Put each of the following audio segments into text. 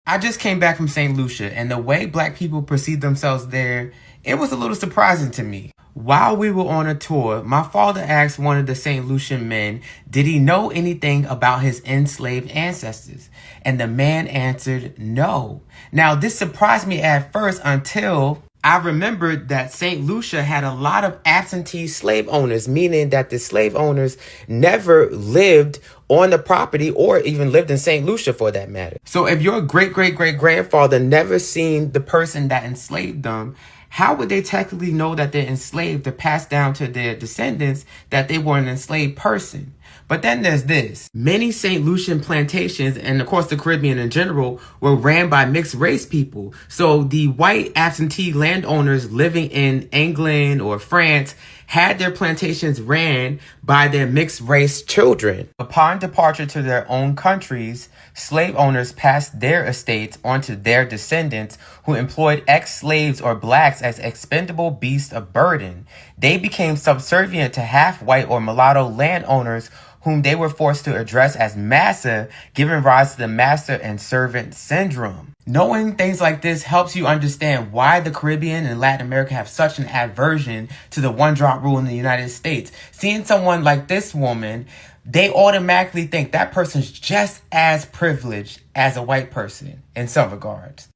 I just came back from St. Lucia, and the way black people perceive themselves there, it was a little surprising to me. While we were on a tour, my father asked one of the St. Lucian men, did he know anything about his enslaved ancestors? And the man answered no. Now, this surprised me at first until I remembered that St. Lucia had a lot of absentee slave owners, meaning that the slave owners never lived on the property or even lived in St. Lucia for that matter. So if your great great great grandfather never seen the person that enslaved them, how would they technically know that they're enslaved to pass down to their descendants that they were an enslaved person? But then there's this. Many St. Lucian plantations, and of course the Caribbean in general, were ran by mixed race people. So the white absentee landowners living in England or France had their plantations ran by their mixed race children. Upon departure to their own countries, slave owners passed their estates onto their descendants who employed ex-slaves or blacks as expendable beasts of burden. They became subservient to half-white or mulatto landowners whom they were forced to address as massa, giving rise to the master and servant syndrome. Knowing things like this helps you understand why the Caribbean and Latin America have such an aversion to the one-drop rule in the United States. Seeing someone like this woman, they automatically think that person's just as privileged as a white person in some regards.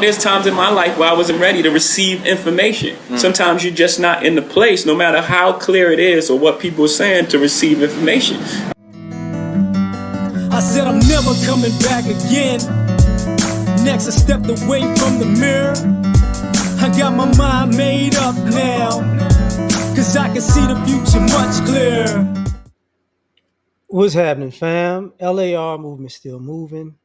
There's times in my life where I wasn't ready to receive information. Sometimes you're just not in the place, no matter how clear it is or what people are saying, to receive information. I said I'm never coming back again. Next I stepped away from the mirror. I got my mind made up now, cause I can see the future much clearer. What's happening, fam? L.A.R. movement still moving.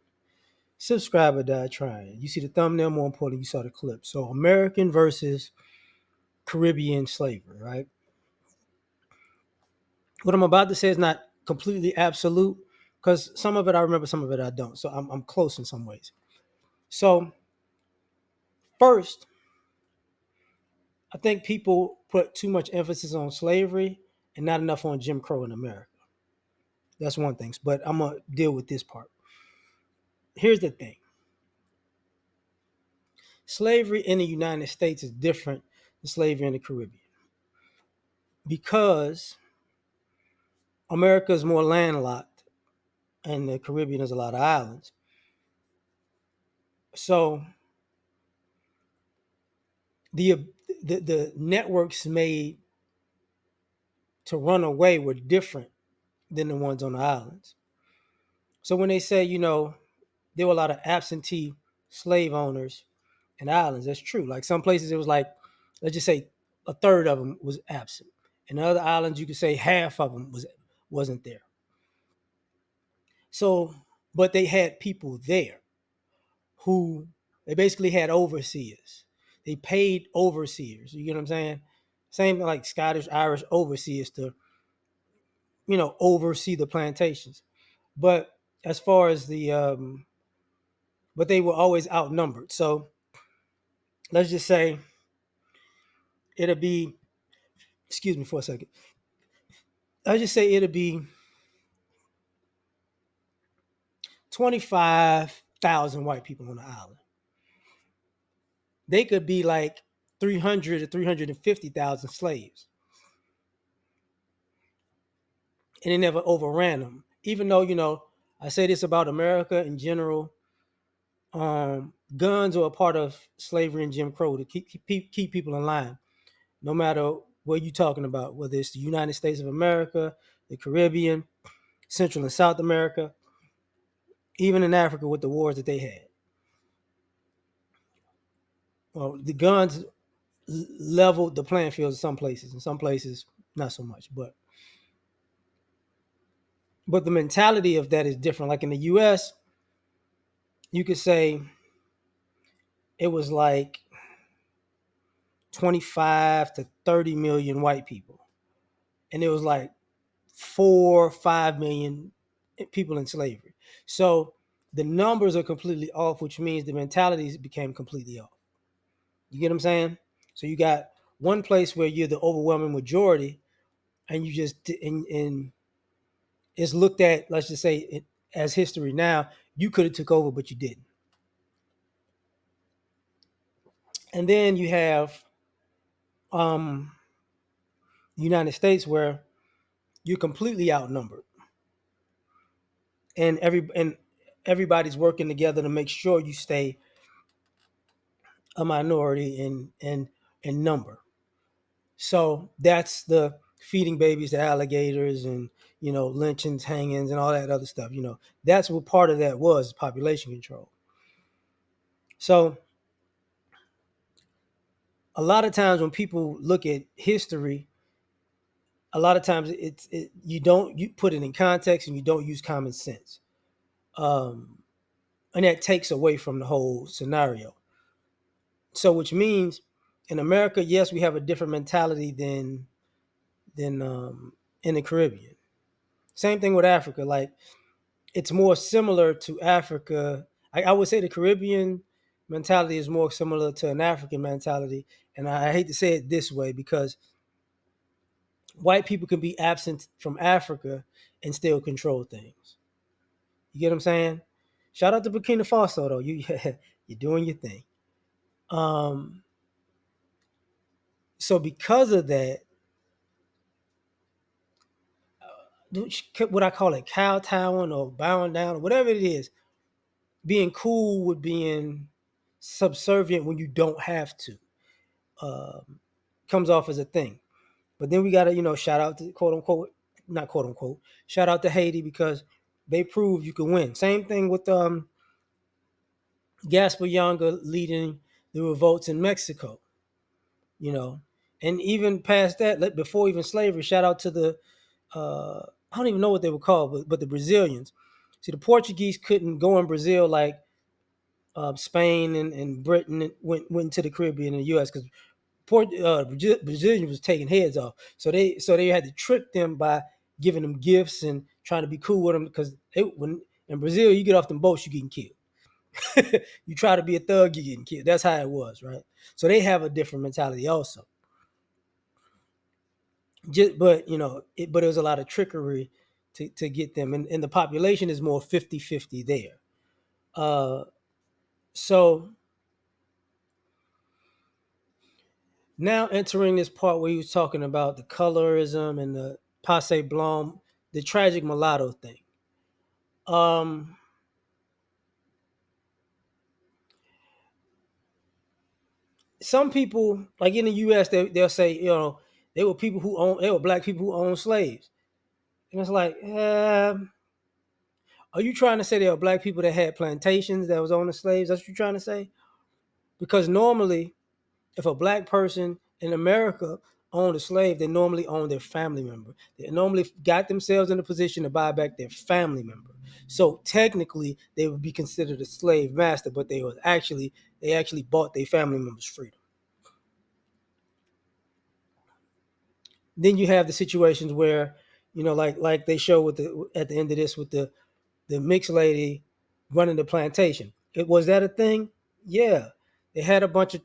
Subscriber died trying. You see the thumbnail, more importantly, you saw the clip. So American versus Caribbean slavery, right? What I'm about to say is not completely absolute, because some of it I remember, some of it I don't. So I'm close in some ways. So first, I think people put too much emphasis on slavery and not enough on Jim Crow in America. That's one thing, but I'm going to deal with this part. Here's the thing. Slavery in the United States is different than slavery in the Caribbean because America is more landlocked and the Caribbean is a lot of islands. So the networks made to run away were different than the ones on the islands. So when they say, there were a lot of absentee slave owners in islands, that's true. Like some places it was like, let's just say a third of them was absent. In other islands, you could say half of them wasn't there. So, but they had people there who they basically had overseers. They paid overseers. You get what I'm saying? Same like Scottish, Irish overseers to, oversee the plantations. But as far as but they were always outnumbered. So let's just say it'll be, excuse me for a second. Let's just say it'll be 25,000 white people on the island. They could be like 300 to 350,000 slaves. And they never overran them. Even though, I say this about America in general, guns are a part of slavery and Jim Crow to keep people in line, no matter what you're talking about, whether it's the United States of America, the Caribbean, Central and South America, even in Africa with the wars that they had. Well, the guns leveled the playing field in some places not so much. But the mentality of that is different. Like in the U.S., you could say it was like 25 to 30 million white people. And it was like 4 or 5 million people in slavery. So the numbers are completely off, which means the mentalities became completely off. You get what I'm saying? So you got one place where you're the overwhelming majority and you just, and it's looked at, let's just say as history now, You could have took over, but you didn't. And then you have the United States where you're completely outnumbered, and everybody's working together to make sure you stay a minority in number. So that's the feeding babies to alligators and lynchings, hangings, and all that other stuff. That's what part of that was population control. So a lot of times when people look at history, a lot of times you put it in context and you don't use common sense, and that takes away from the whole scenario. So which means in America, yes, we have a different mentality than in the Caribbean. Same thing with Africa. Like it's more similar to Africa. I would say the Caribbean mentality is more similar to an African mentality. And I hate to say it this way because white people can be absent from Africa and still control things. You get what I'm saying? Shout out to Burkina Faso though. You're doing your thing. Um, so because of that, what I call it, kowtowing or bowing down or whatever it is, being cool with being subservient when you don't have to, comes off as a thing. But then we got to, shout out to quote unquote, not quote unquote, shout out to Haiti because they proved you can win. Same thing with Gaspar Yanga leading the revolts in Mexico, you know, and even past that, before even slavery, shout out to the, I don't even know what they were called, but the Brazilians. See, the Portuguese couldn't go in Brazil like Spain and Britain went to the Caribbean and the U.S. because Brazilians was taking heads off. So they had to trick them by giving them gifts and trying to be cool with them because when in Brazil you get off them boats, you getting killed. You try to be a thug, you're getting killed. That's how it was, right? So they have a different mentality also. But but there was a lot of trickery to get them, and the population is more 50-50 there. Uh, so now entering this part where he was talking about the colorism and the passe blanc, the tragic mulatto thing. Um, some people, like in the U.S., they'll say, they were black people who owned slaves, and it's like, are you trying to say there were black people that had plantations that was owning slaves? That's what you're trying to say? Because normally, if a black person in America owned a slave, they normally own their family member. They normally got themselves in a position to buy back their family member. So technically, they would be considered a slave master, but they actually bought their family members' freedom. Then you have the situations where, like they show at the end of this with the mixed lady running the plantation. Was that a thing? Yeah, they had a bunch of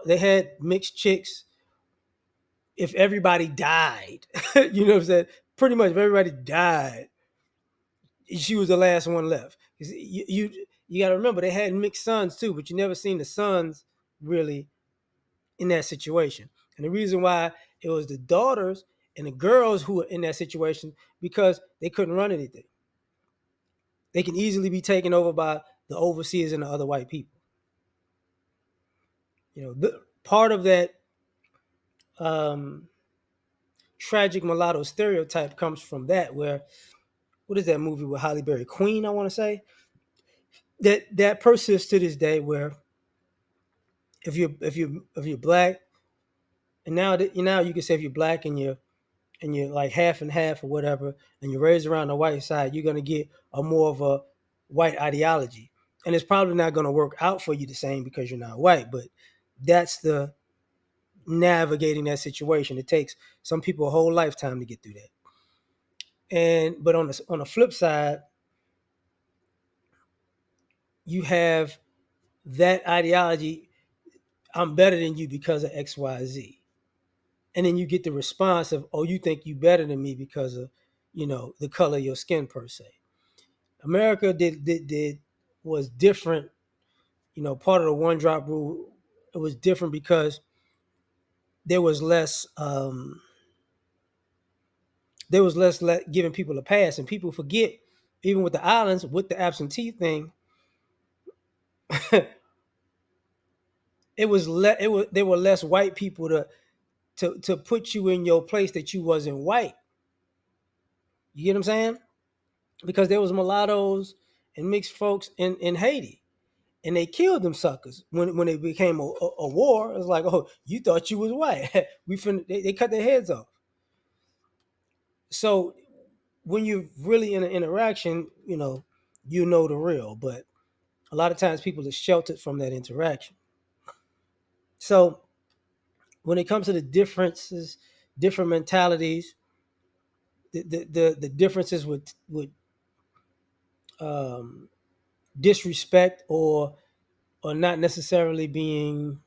they had mixed chicks. If everybody died, you know what I'm saying? Pretty much if everybody died, she was the last one left. You got to remember they had mixed sons too, but you never seen the sons really in that situation. And the reason why it was the daughters and the girls who were in that situation because they couldn't run anything. They can easily be taken over by the overseers and the other white people. Part of that um, tragic mulatto stereotype comes from that. Where what is that movie with Halle Berry, Queen? I want to say that persists to this day. Where if you're black, and now you can say if you're black and you're like half and half or whatever, and you're raised around the white side, you're gonna get a more of a white ideology, and it's probably not gonna work out for you the same because you're not white. But that's the navigating that situation. It takes some people a whole lifetime to get through that. But on the flip side, you have that ideology. I'm better than you because of XYZ, and then you get the response of, "Oh, you think you better than me because of, the color of your skin per se." America did was different. Part of the one drop rule, it was different because there was less giving people a pass, and people forget, even with the islands, with the absentee thing, there were less white people to put you in your place that you wasn't white. You get what I'm saying? Because there was mulattoes and mixed folks in Haiti, and they killed them suckers when it became a war. It was like, oh, you thought you was white. They cut their heads off. So when you're really in an interaction, the real. But a lot of times people are sheltered from that interaction. So when it comes to the differences, different mentalities, the differences with um, disrespect or not necessarily being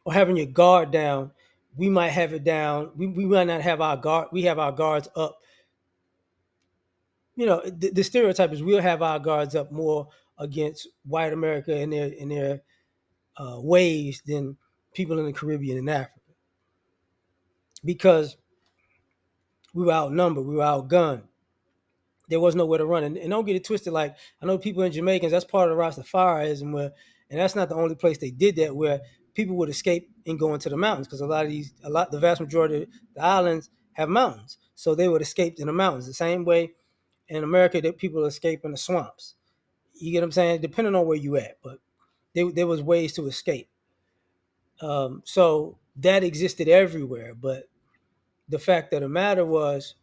or having your guard down, we might have it down. We might not have our guard. We have our guards up. The stereotype is we'll have our guards up more against white America and their ways than people in the Caribbean and Africa, because we were outnumbered, we were outgunned. There was nowhere to run, and don't get it twisted. Like, I know people in Jamaicans, that's part of the Rastafarianism, and that's not the only place they did that, where people would escape and go into the mountains, because the vast majority of the islands have mountains, so they would escape in the mountains. The same way in America that people escape in the swamps. You get what I'm saying? Depending on where you at, but there was ways to escape. So that existed everywhere. But the fact of the matter was,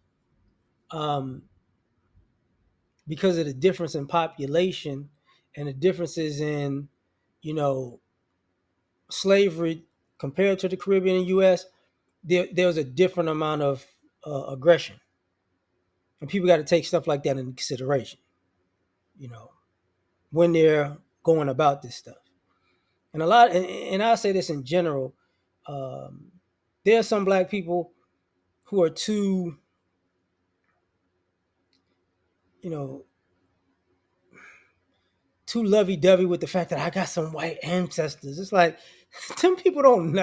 um, because of the difference in population and the differences in, you know, slavery compared to the Caribbean and U.S., there was a different amount of aggression, and people got to take stuff like that into consideration, when they're going about this stuff. And and I'll say this in general, um, there are some black people who are you know, too lovey-dovey with the fact that I got some white ancestors. It's like, some people don't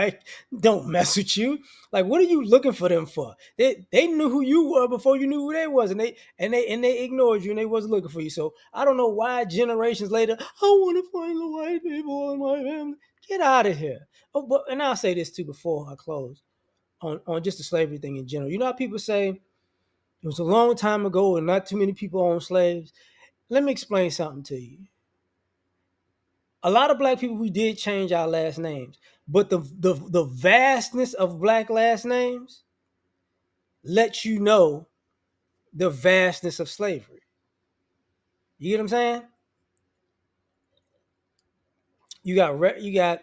mess with you. Like, what are you looking for them for? They knew who you were before you knew who they was, and they ignored you, and they wasn't looking for you. So I don't know why generations later, I want to find the white people in my family. Get out of here. Oh, and I'll say this too before I close on just the slavery thing in general. You know how people say it was a long time ago and not too many people owned slaves? Let me explain something to you. A lot of black people, we did change our last names, but the vastness of black last names lets you know the vastness of slavery. You get what I'm saying? You got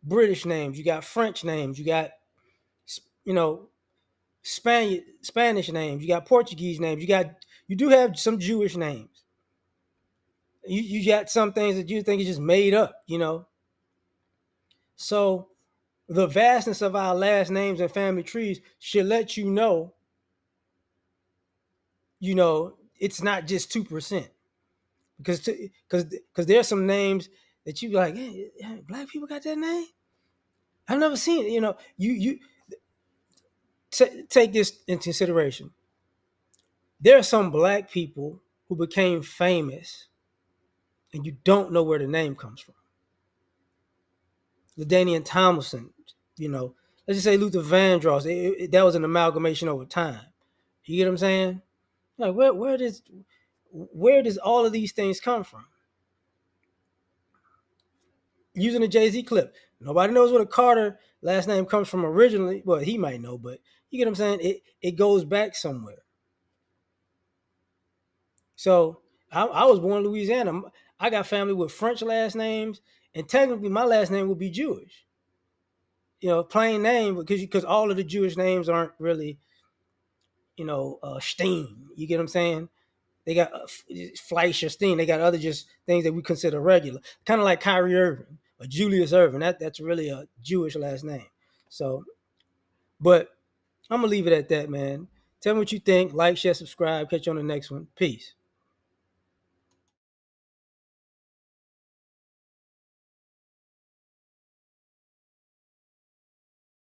British names, you got French names, you got, you know Spanish names, you got Portuguese names, you do have some Jewish names. You got some things that you think is just made up. So the vastness of our last names and family trees should let it's not just 2%, because there's some names that you be like, hey, black people got that name. I've never seen it. You take this into consideration. There are some black people who became famous, and you don't know where the name comes from. LaDainian Tomlinson, let's just say Luther Vandross. That was an amalgamation over time. You get what I'm saying? Like, where does all of these things come from? Using a Jay-Z clip, nobody knows where the Carter last name comes from originally. Well, he might know, but you get what I'm saying? It goes back somewhere. So I was born in Louisiana. I got family with French last names, and technically my last name would be Jewish. Plain name, because all of the Jewish names aren't really, Steen. You get what I'm saying? They got Fleischer, Steen. They got other just things that we consider regular, kind of like Kyrie Irving or Julius Irving. That's really a Jewish last name. So, but I'm gonna leave it at that, man. Tell me what you think. Like, share, subscribe. Catch you on the next one. Peace.